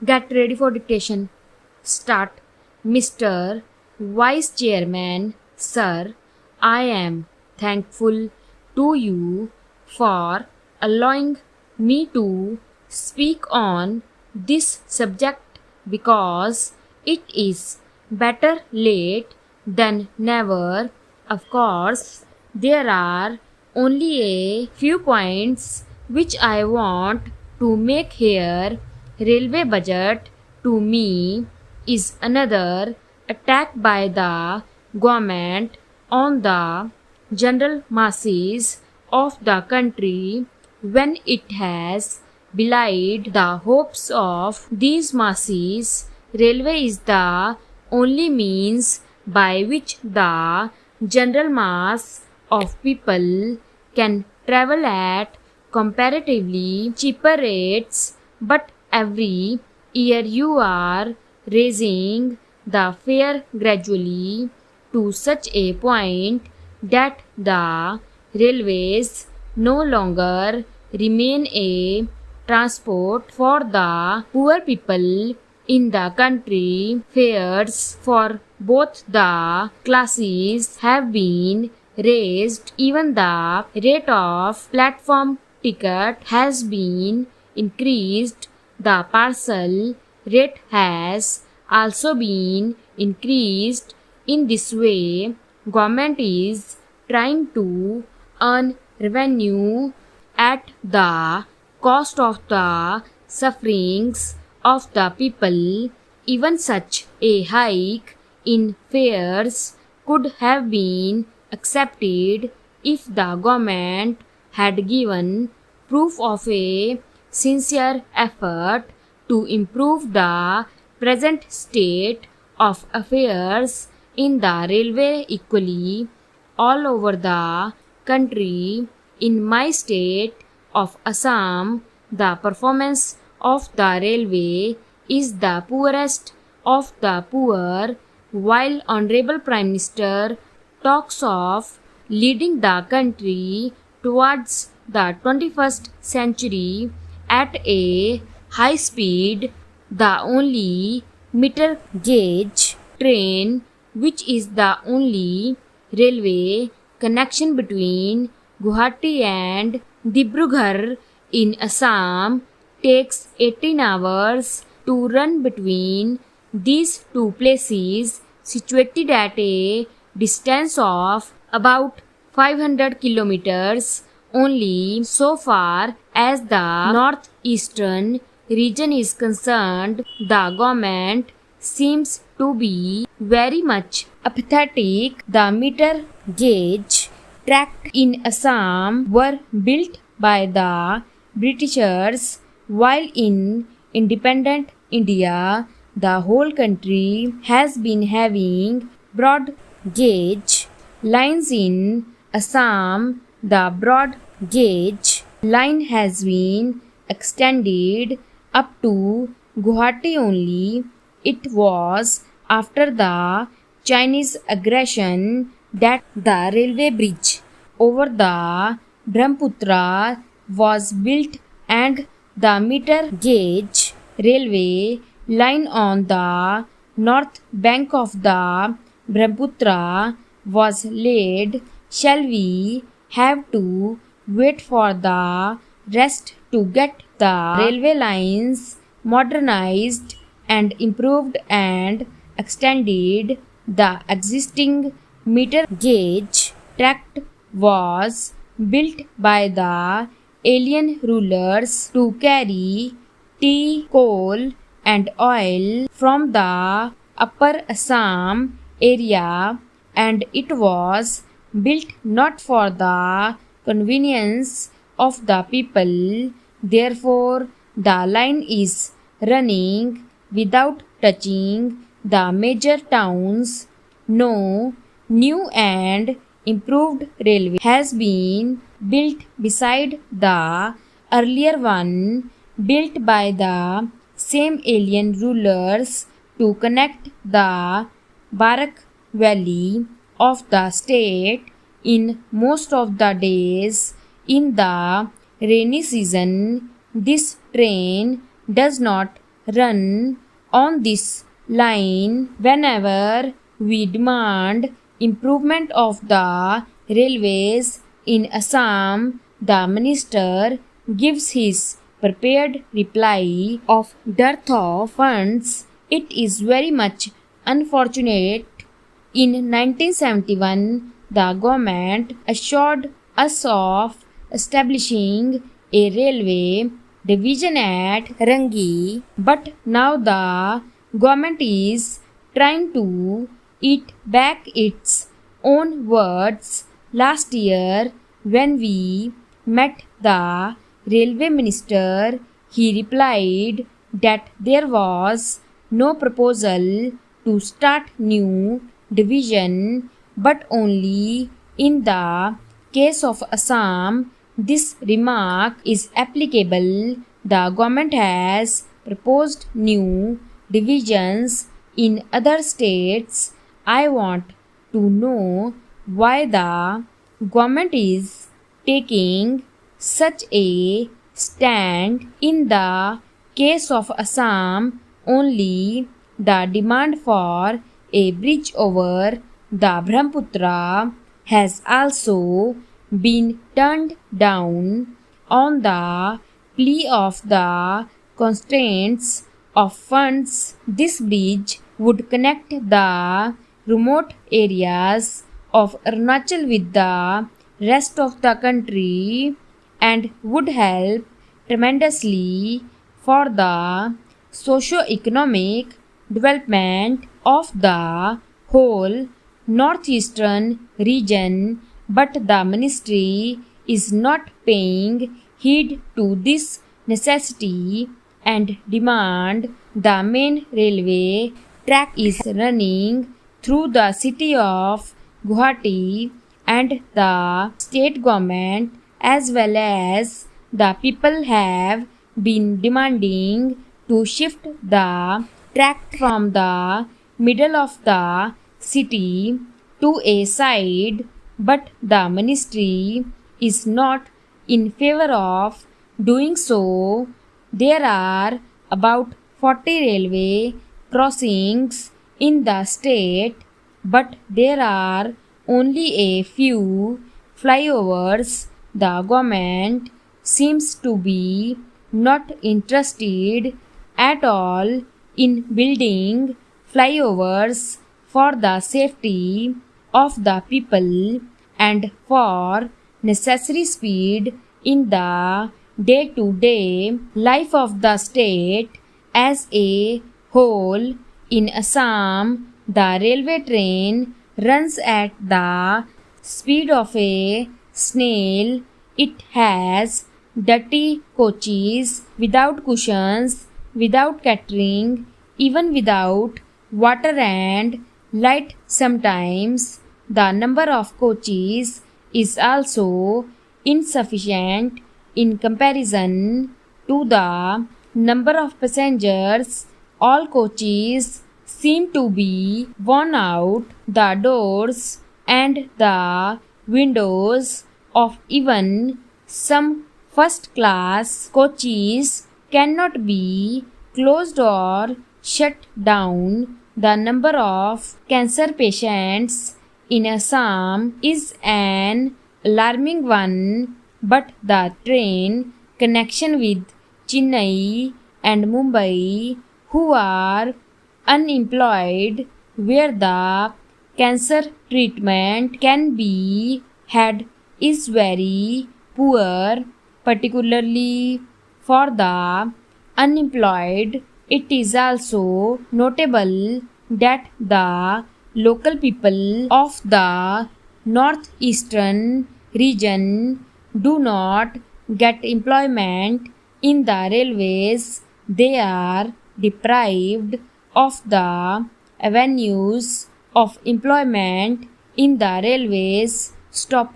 Get ready for dictation. Start. Mr. Vice Chairman, Sir, I am thankful to you for allowing me to speak on this subject because it is better late than never. Of course, there are only a few points which I want to make here. Railway budget to me is another attack by the government on the general masses of the country when it has belied the hopes of these masses. Railway is the only means by which the general mass of people can travel at comparatively cheaper rates, but every year you are raising the fare gradually to such a point that the railways no longer remain a transport for the poor people in the country. Fares for both the classes have been raised. Even the rate of platform ticket has been increased. The parcel rate has also been increased. In this way, government is trying to earn revenue at the cost of the sufferings of the people. Even such a hike in fares could have been accepted if the government had given proof of a sincere effort to improve the present state of affairs in the railway equally all over the country. In my state of Assam, the performance of the railway is the poorest of the poor, while Honorable Prime Minister talks of leading the country towards the 21st century at a high speed. The only meter gauge train, which is the only railway connection between Guwahati and Dibrugarh in Assam, takes 18 hours to run between these two places situated at a distance of about 500 kilometers. Only so far as the northeastern region is concerned, the government seems to be very much apathetic. The meter gauge tracks in Assam were built by the Britishers, while in independent India, the whole country has been having broad gauge lines. In Assam, the broad gauge line has been extended up to Guwahati only. It was after the Chinese aggression that the railway bridge over the Brahmaputra was built, and the meter gauge railway line on the north bank of the Brahmaputra was laid. Shall we have to wait for the rest to get the railway lines modernized and improved and extended? The existing meter gauge tract was built by the alien rulers to carry tea, coal, and oil from the upper Assam area, and it was built not for the convenience of the people. Therefore, the line is running without touching the major towns. No new and improved railway has been built beside the earlier one built by the same alien rulers to connect the Barak Valley of the state. In most of the days in the rainy season, this train does not run on this line. Whenever we demand improvement of the railways in Assam, the minister gives his prepared reply of dearth of funds. It is very much unfortunate. In 1971, the government assured us of establishing a railway division at Rangi, but now the government is trying to eat back its own words. Last year, when we met the railway minister, he replied that there was no proposal to start new division, but only in the case of Assam. This remark is applicable. The government has proposed new divisions in other states. I want to know why the government is taking such a stand. In the case of Assam, only the demand for a bridge over the Brahmaputra has also been turned down on the plea of the constraints of funds. This bridge would connect the remote areas of Arunachal with the rest of the country and would help tremendously for the socio-economic development of the whole northeastern region, but the ministry is not paying heed to this necessity and demand. The main railway track is running through the city of Guwahati, and the state government as well as the people have been demanding to shift the track from the middle of the city to a side, but the ministry is not in favor of doing so. There are about 40 railway crossings in the state, but there are only a few flyovers. The government seems to be not interested at all in building flyovers for the safety of the people and for necessary speed in the day-to-day life of the state as a whole. In Assam, the railway train runs at the speed of a snail. It has dirty coaches without cushions, without catering, even without water and light. Sometimes the number of coaches is also insufficient in comparison to the number of passengers. All coaches seem to be worn out. The doors and the windows of even some first-class coaches cannot be closed or shut down. The number of cancer patients in Assam is an alarming one, but the train connection with Chennai and Mumbai, who are unemployed, where the cancer treatment can be had, is very poor, particularly for the unemployed. It is also notable that the local people of the northeastern region do not get employment in the railways. They are deprived of the avenues of employment in the railways. Stop.